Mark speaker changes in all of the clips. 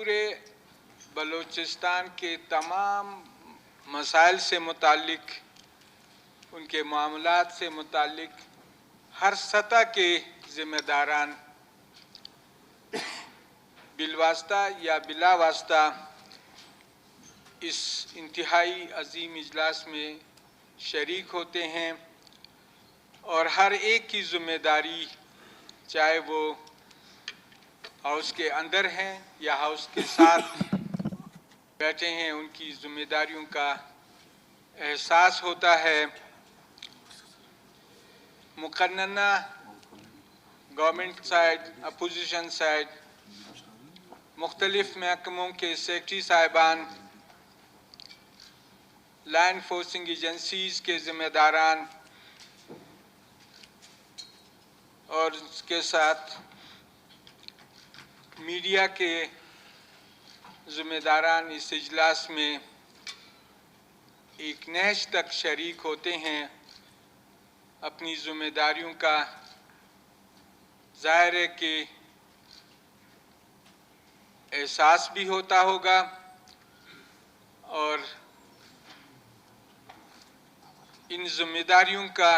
Speaker 1: पूरे बलूचिस्तान के तमाम मसाइल से मुतालिक, उनके मामलात से मुतालिक हर सतह के ज़िम्मेदारान बिलवास्ता या बिलावास्ता इस इंतहाई अजीम इजलास में शरीक होते हैं और हर एक की ज़िम्मेदारी, चाहे वो हाउस के अंदर हैं या हाउस के साथ बैठे हैं, उनकी ज़िम्मेदारियों का एहसास होता है। मुकन्नना गवर्नमेंट साइड, अपोजिशन साइड, मुख्तलिफ महकमों के सेक्रेटरी साहिबान, लॉ एनफोर्सिंग एजेंसीज़ के ज़िम्मेदारान और उसके साथ मीडिया के ज़िम्मेदारान इस इजलास में एक नहज तक शरीक होते हैं। अपनी ज़िम्मेदारियों का ज़ाहिर है कि एहसास भी होता होगा और इन ज़िम्मेदारियों का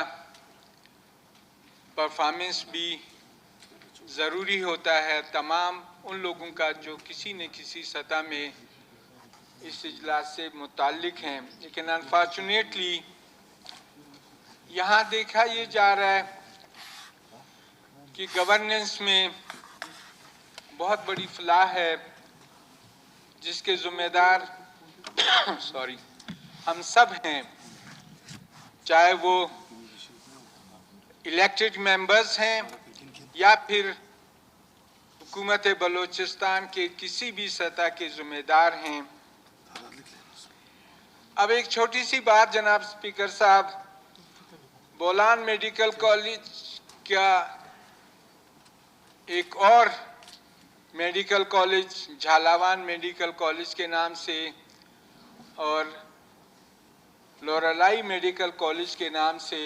Speaker 1: परफॉर्मेंस भी ज़रूरी होता है तमाम उन लोगों का जो किसी न किसी सतह में इस इजलास से मुताल्लिक हैं। लेकिन अनफॉर्चुनेटली यहाँ देखा ये जा रहा है कि गवर्नेंस में बहुत बड़ी फलाह है, जिसके ज़िम्मेदार हम सब हैं, चाहे वो इलेक्टेड मेंबर्स हैं या फिर हुकूमत बलूचिस्तान के किसी भी सतह के ज़िम्मेदार हैं। अब एक छोटी सी बात जनाब स्पीकर साहब, बोलान मेडिकल कॉलेज का एक और मेडिकल कॉलेज झालावान मेडिकल कॉलेज के नाम से और लोरेलाई मेडिकल कॉलेज के नाम से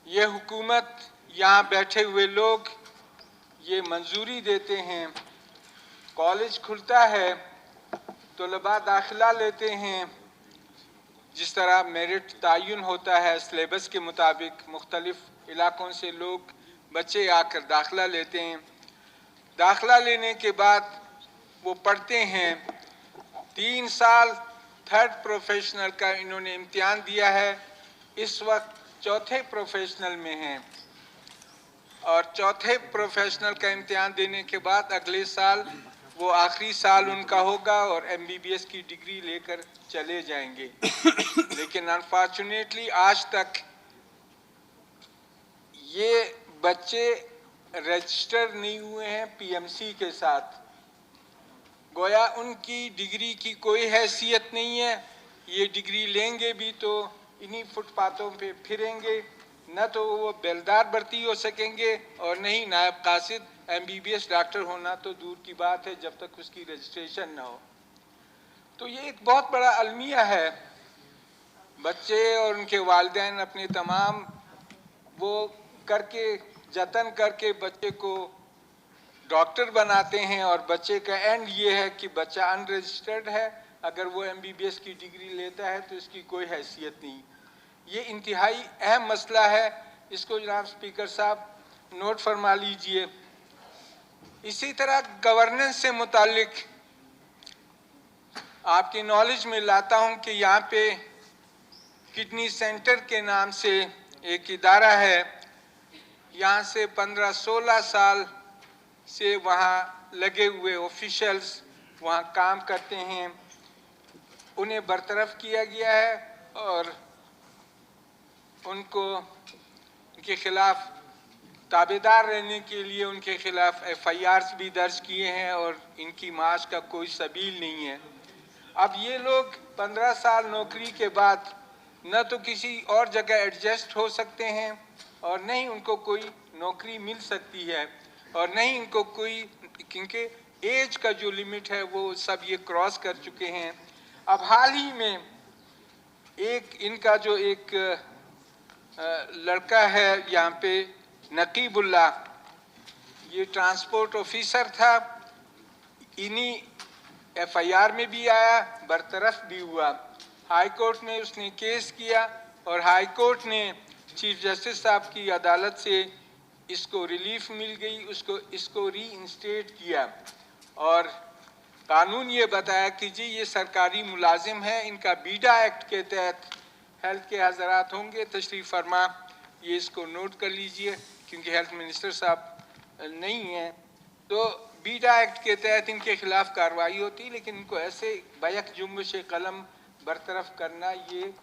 Speaker 1: ये हुकूमत, यहाँ बैठे हुए लोग ये मंजूरी देते हैं, कॉलेज खुलता है, तलबा दाखिला लेते हैं, जिस तरह मेरिट तयन होता है सिलेबस के मुताबिक मुख्तलिफ इलाकों से लोग बच्चे आकर दाखिला लेते हैं। दाखिला लेने के बाद वो पढ़ते हैं। 3 साल थर्ड प्रोफेशनल का इन्होंने इम्तिहान दिया है, इस वक्त चौथे प्रोफेशनल में हैं और चौथे प्रोफेशनल का इम्तिहान देने के बाद अगले साल वो आखिरी साल उनका होगा और MBBS की डिग्री लेकर चले जाएंगे। लेकिन अनफॉर्चुनेटली आज तक ये बच्चे रजिस्टर नहीं हुए हैं PMC के साथ, गोया उनकी डिग्री की कोई हैसियत नहीं है। ये डिग्री लेंगे भी तो इन्हीं फुटपाथों पे फिरेंगे, न तो वो बेलदार भर्ती हो सकेंगे और नहीं नायब कासिद MBBS डॉक्टर होना तो दूर की बात है जब तक उसकी रजिस्ट्रेशन ना हो। तो ये एक बहुत बड़ा अलमिया है। बच्चे और उनके वालिदैन अपने तमाम वो करके जतन करके बच्चे को डॉक्टर बनाते हैं और बच्चे का एंड ये है कि बच्चा अनरजिस्टर्ड है, अगर वो MBBS की डिग्री लेता है तो इसकी कोई हैसियत नहीं। ये इंतहाई अहम मसला है, इसको जनाब स्पीकर साहब नोट फरमा लीजिए। इसी तरह गवर्नेंस से मुतालिक आपकी नॉलेज में लाता हूँ कि यहाँ पे किडनी सेंटर के नाम से एक इदारा है, यहाँ से 15-16 साल से वहाँ लगे हुए ऑफिशियल्स वहाँ काम करते हैं। उन्हें बरतरफ किया गया है और उनके खिलाफ ताबेदार रहने के लिए उनके खिलाफ FIRs भी दर्ज किए हैं और इनकी माश का कोई सबील नहीं है। अब ये लोग 15 साल नौकरी के बाद न तो किसी और जगह एडजस्ट हो सकते हैं और नहीं उनको कोई नौकरी मिल सकती है और नहीं इनको कोई, क्योंकि एज का जो लिमिट है वो सब ये क्रॉस कर चुके हैं। अब हाल ही में एक इनका जो एक लड़का है यहाँ पे नकीबुल्ला, ये ट्रांसपोर्ट ऑफिसर था, इन्हीं FIR में भी आया, बरतरफ भी हुआ। हाई कोर्ट में उसने केस किया और हाई कोर्ट ने चीफ जस्टिस साहब की अदालत से इसको रिलीफ मिल गई, इसको रीइंस्टेट किया और कानून ये बताया कि जी ये सरकारी मुलाजिम है, इनका बीडा एक्ट के तहत हेल्थ के हज़रात होंगे। तशरीफ़ फरमा, ये इसको नोट कर लीजिए क्योंकि हेल्थ मिनिस्टर साहब नहीं हैं। तो बीडा एक्ट के तहत इनके खिलाफ कार्रवाई होती, लेकिन इनको ऐसे बैक जुम्बिश कलम बरतरफ करना ये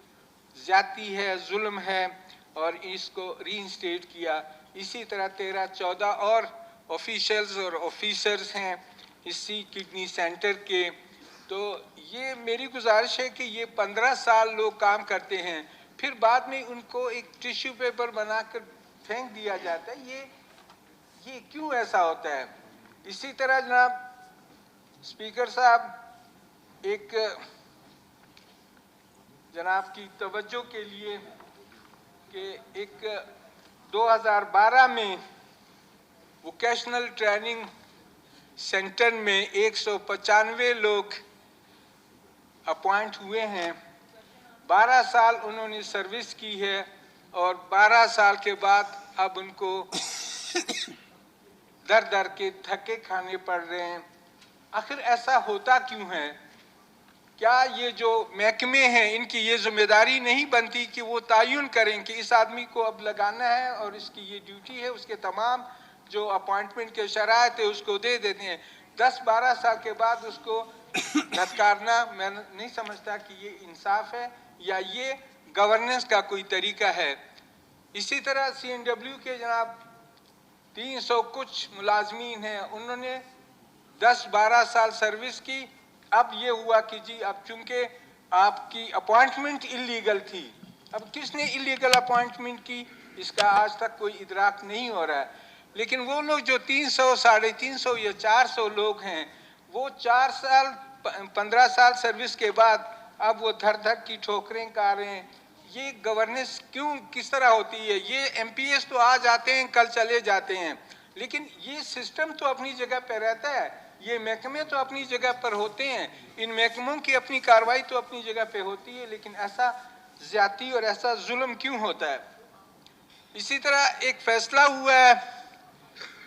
Speaker 1: ज़्यादती है, जुल्म है और इसको रीइंस्टेट किया। इसी तरह 13-14 और ऑफिशियल्स और ऑफिसर्स हैं इसी किडनी सेंटर के। तो ये मेरी गुजारिश है कि ये 15 साल लोग काम करते हैं, फिर बाद में उनको एक टिश्यू पेपर बनाकर फेंक दिया जाता है। ये क्यों ऐसा होता है? इसी तरह जनाब स्पीकर साहब, एक जनाब की तवज्जो के लिए कि एक 2012 में वोकेशनल ट्रेनिंग सेंटर में 195 लोग अपॉइंट हुए हैं। 12 साल उन्होंने सर्विस की है और 12 साल के बाद अब उनको दर दर के धक्के खाने पड़ रहे हैं। आखिर ऐसा होता क्यों है? क्या ये जो महकमे हैं इनकी ये जिम्मेदारी नहीं बनती कि वो तयन करें कि इस आदमी को अब लगाना है और इसकी ये ड्यूटी है, उसके तमाम जो अपॉइंटमेंट के शराइत है उसको दे देते हैं। 10-12 साल के बाद उसको धत्कारना मैं नहीं समझता कि ये इंसाफ है या ये गवर्नेंस का कोई तरीका है। इसी तरह CNW के जनाब 300 कुछ मुलाजमीन हैं, उन्होंने 10-12 साल सर्विस की। अब ये हुआ कि जी अब चूंकि आपकी अपॉइंटमेंट इलीगल थी, अब किसने इलीगल अपॉइंटमेंट की इसका आज तक कोई इदराक नहीं हो रहा है। लेकिन वो लोग जो 300, 350 या 400 लोग हैं, वो 4 साल 15 साल सर्विस के बाद अब वो धर धर की ठोकरें खा रहे हैं। ये गवर्नेंस क्यों किस तरह होती है? ये MPS तो आ जाते हैं, कल चले जाते हैं, लेकिन ये सिस्टम तो अपनी जगह पर रहता है, ये महकमे तो अपनी जगह पर होते हैं, इन महकमों की अपनी कार्रवाई तो अपनी जगह पे होती है, लेकिन ऐसा ज्यादती और ऐसा जुल्म क्यों होता है? इसी तरह एक फैसला हुआ है,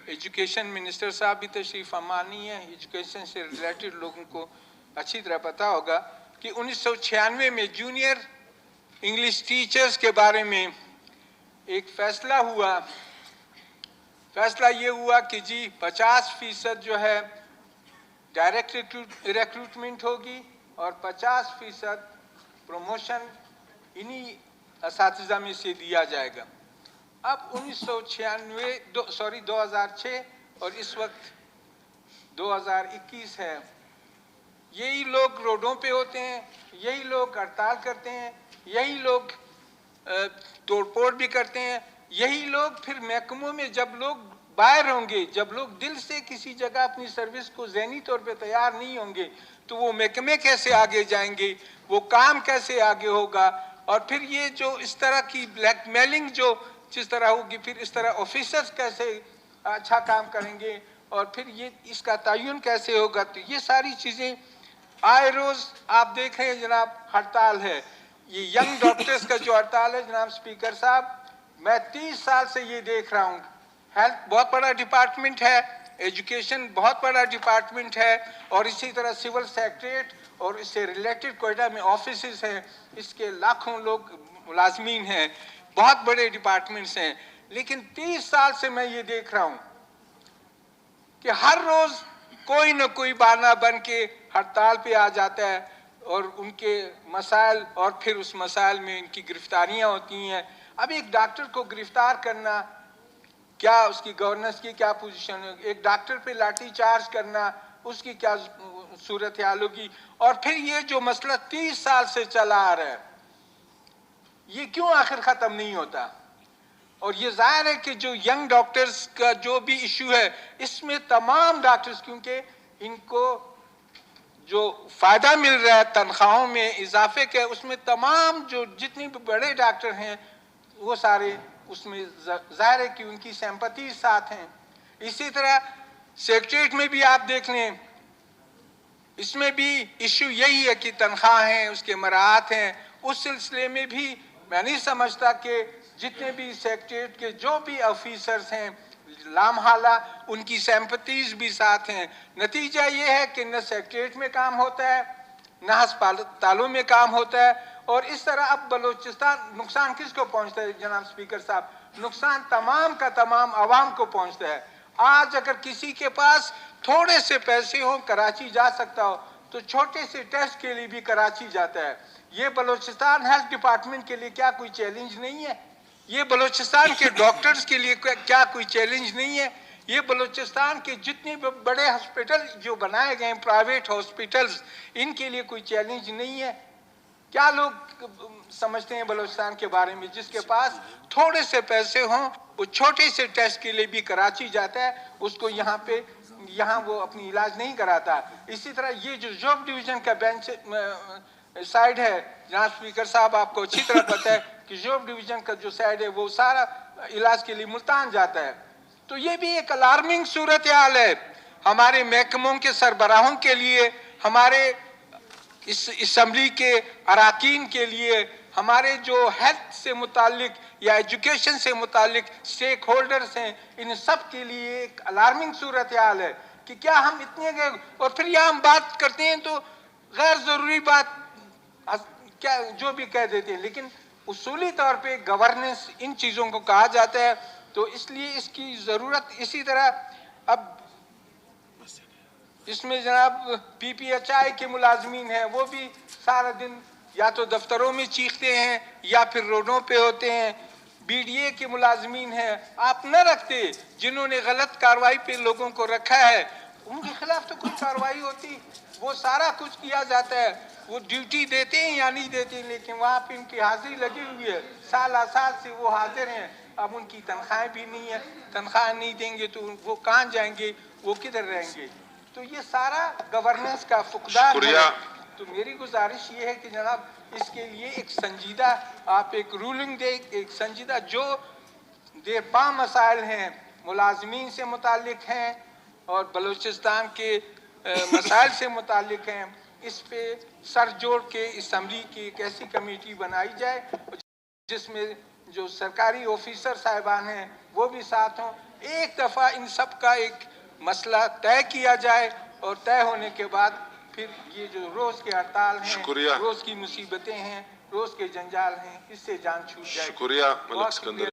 Speaker 1: एजुकेशन मिनिस्टर साहब भी तशरीफ फरमानी है, एजुकेशन से रिलेटेड लोगों को अच्छी तरह पता होगा कि 1996 में जूनियर इंग्लिश टीचर्स के बारे में एक फैसला हुआ। फैसला ये हुआ कि जी 50% जो है डायरेक्ट रिक्रूटमेंट होगी और 50% प्रमोशन इन्हीं असातिज़ा में से दिया जाएगा। अब 2006 और इस वक्त 2021 है, यही लोग रोडों पे होते हैं, यही लोग हड़ताल करते हैं, यही लोग तोड़फोड़ भी करते हैं, यही लोग फिर महकमों में जब लोग बाहर होंगे, जब लोग दिल से किसी जगह अपनी सर्विस को ज़हनी तौर पे तैयार नहीं होंगे, तो वो महकमे कैसे आगे जाएंगे, वो काम कैसे आगे होगा? और फिर ये जो इस तरह की ब्लैकमेलिंग जो जिस तरह होगी, फिर इस तरह ऑफिसर्स कैसे अच्छा काम करेंगे और फिर ये इसका तयन कैसे होगा? तो ये सारी चीज़ें आए रोज़ आप देख रहे हैं जनाब, हड़ताल है। ये यंग डॉक्टर्स का जो हड़ताल है जनाब स्पीकर साहब, मैं 30 साल से ये देख रहा हूँ। हेल्थ बहुत बड़ा डिपार्टमेंट है, एजुकेशन बहुत बड़ा डिपार्टमेंट है और इसी तरह सिविल सेक्रेटरीट और इससे रिलेटेड कोयटा में ऑफिसेस हैं, इसके लाखों लोग मुलाजमीन हैं, बहुत बड़े डिपार्टमेंट्स हैं। लेकिन 30 साल से मैं ये देख रहा हूँ कि हर रोज़ कोई न कोई बहाना बन के हड़ताल पे आ जाता है और उनके मसाइल और फिर उस मसाइल में इनकी गिरफ्तारियाँ होती हैं। अब एक डॉक्टर को गिरफ्तार करना, क्या उसकी गवर्नेंस की क्या पोजीशन है? एक डॉक्टर पे लाठी चार्ज करना, उसकी क्या सूरत हाल होगी? और फिर ये जो मसला 30 साल से चला आ रहा है, ये क्यों आखिर ख़त्म नहीं होता? और ये जाहिर है कि जो यंग डॉक्टर्स का जो भी इशू है, इसमें तमाम डॉक्टर्स, क्योंकि इनको जो फ़ायदा मिल रहा है तनख्वाहों में इजाफे के, उसमें तमाम जो जितने भी बड़े डॉक्टर हैं वो सारे उसमें जाहिर है कि उनकी सिंपैथी साथ हैं। इसी तरह सेक्रेटरीट में भी आप देख लें, इसमें भी इश्यू यही है कि तनख्वाह हैं, उसके मराहत हैं। उस सिलसिले में भी मैं नहीं समझता कि जितने भी सेक्रेटरीट के जो भी ऑफिसर्स हैं लामहाला उनकी सिंपैथीज भी साथ हैं। नतीजा ये है कि न सेक्रेटरीट में काम होता है, न अस्पतालों में काम होता है। और इस तरह अब बलूचिस्तान, नुकसान किसको पहुंचता है जनाब स्पीकर साहब? नुकसान तमाम का तमाम आवाम को पहुंचता है। आज अगर किसी के पास थोड़े से पैसे हो, कराची जा सकता हो, तो छोटे से टेस्ट के लिए भी कराची जाता है। ये बलूचिस्तान हेल्थ डिपार्टमेंट के लिए क्या कोई चैलेंज नहीं है? ये बलूचिस्तान के डॉक्टर्स के लिए क्या कोई चैलेंज नहीं है? ये बलूचिस्तान के जितने बड़े हॉस्पिटल जो बनाए गए हैं, प्राइवेट हॉस्पिटल्स, इनके लिए कोई चैलेंज नहीं है? क्या लोग समझते हैं बलूचिस्तान के बारे में? जिसके पास थोड़े से पैसे हों, वो छोटे से टेस्ट के लिए भी कराची जाता है, उसको यहाँ वो अपनी इलाज नहीं कराता। इसी तरह ये जो जॉब डिवीजन का बेंच साइड है, जनाब स्पीकर साहब आपको अच्छी तरह पता है कि जॉब डिवीजन का जो साइड है वो सारा इलाज के लिए मुल्तान जाता है। तो ये भी एक अलार्मिंग सूरत हाल है हमारे महकमों के सरबराहों के लिए, हमारे इस असम्बली के अराकीन के लिए, हमारे जो हेल्थ से मुतालिक या एजुकेशन से मुतालिक स्टेक होल्डर्स हैं, इन सब के लिए एक अलार्मिंग सूरत हाल है कि क्या हम इतने गए। और फिर यहाँ हम बात करते हैं तो गैर ज़रूरी बात क्या जो भी कह देते हैं, लेकिन उसूली तौर पे गवर्नेंस इन चीज़ों को कहा जाता है। तो इसलिए इसकी ज़रूरत, इसी तरह अब इसमें जनाब PPHI के मुलाजमीन हैं, वो भी सारा दिन या तो दफ्तरों में चीखते हैं या फिर रोडों पे होते हैं। BDA के मुलाजमीन हैं, आप न रखते, जिन्होंने गलत कार्रवाई पे लोगों को रखा है उनके खिलाफ तो कोई कार्रवाई होती, वो सारा कुछ किया जाता है। वो ड्यूटी देते हैं या नहीं देते, लेकिन वहाँ पे उनकी हाजिरी लगी हुई है, साल से वो हाजिर हैं। अब उनकी तनख्वाहें भी नहीं है, तनख्वाह नहीं देंगे तो वो कहाँ जाएंगे, वो किधर रहेंगे? तो ये सारा गवर्नेंस का फुकदान है। तो मेरी गुजारिश ये है कि जनाब इसके लिए एक संजीदा आप एक रूलिंग दे, एक संजीदा जो देरपा मसाइल हैं मुलाजमीन से मुतालिक हैं और बलूचिस्तान के मसाइल से मुतालिक हैं, इस पे सर जोड़ के असम्बली की एक ऐसी कमेटी बनाई जाए जिसमें जो सरकारी ऑफिसर साहिबान हैं वो भी साथ हों। एक दफ़ा इन सब का एक मसला तय किया जाए और तय होने के बाद फिर ये जो रोज़ के हड़ताल हैं, रोज़ की मुसीबतें हैं, रोज़ के जंजाल हैं, इससे जान छूट जाए।
Speaker 2: शुक्रिया मलिक सिकंदर।